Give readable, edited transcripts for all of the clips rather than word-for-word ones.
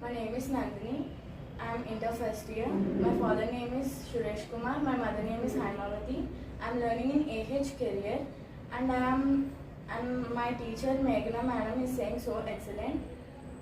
My name is Nandini. I am in the first year. My father name is Suresh Kumar. My mother name is Haimavati. I am learning in AH career, and my teacher Meghna madam is saying so excellent.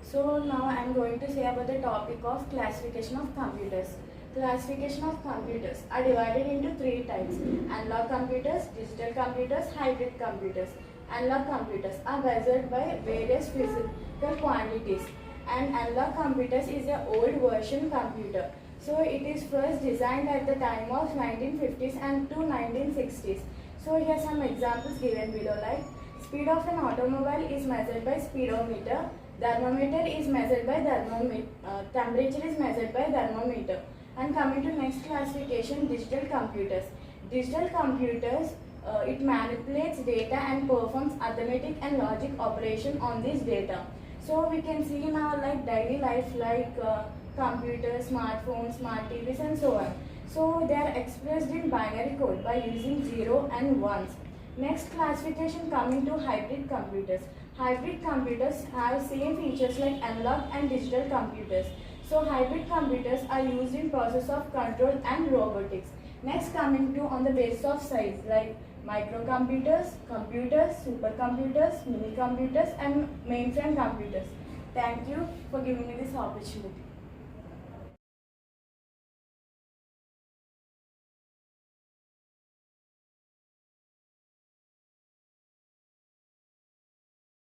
So now I am going to say about the topic of classification of computers. Classification of computers are divided into three types: analog computers, digital computers, hybrid computers. Analog computers are measured by various physical quantities, and analog computers is an old version computer. So it is first designed at the time of 1950s and to 1960s. So here some examples given below, like speed of an automobile is measured by speedometer, thermometer is measured by thermometer, temperature is measured by thermometer. And coming to next classification, digital computers. Digital computers, it manipulates data and performs arithmetic and logic operation on this data. So we can see in our daily life, computers, smartphones, smart TVs and so on. So they are expressed in binary code by using 0 and 1s. Next classification, coming to hybrid computers. Hybrid computers have same features like analog and digital computers. So hybrid computers are used in process of control and robotics. Next, coming to on the basis of size, like microcomputers, computers, supercomputers, mini computers and mainframe computers. Thank you for giving me this opportunity.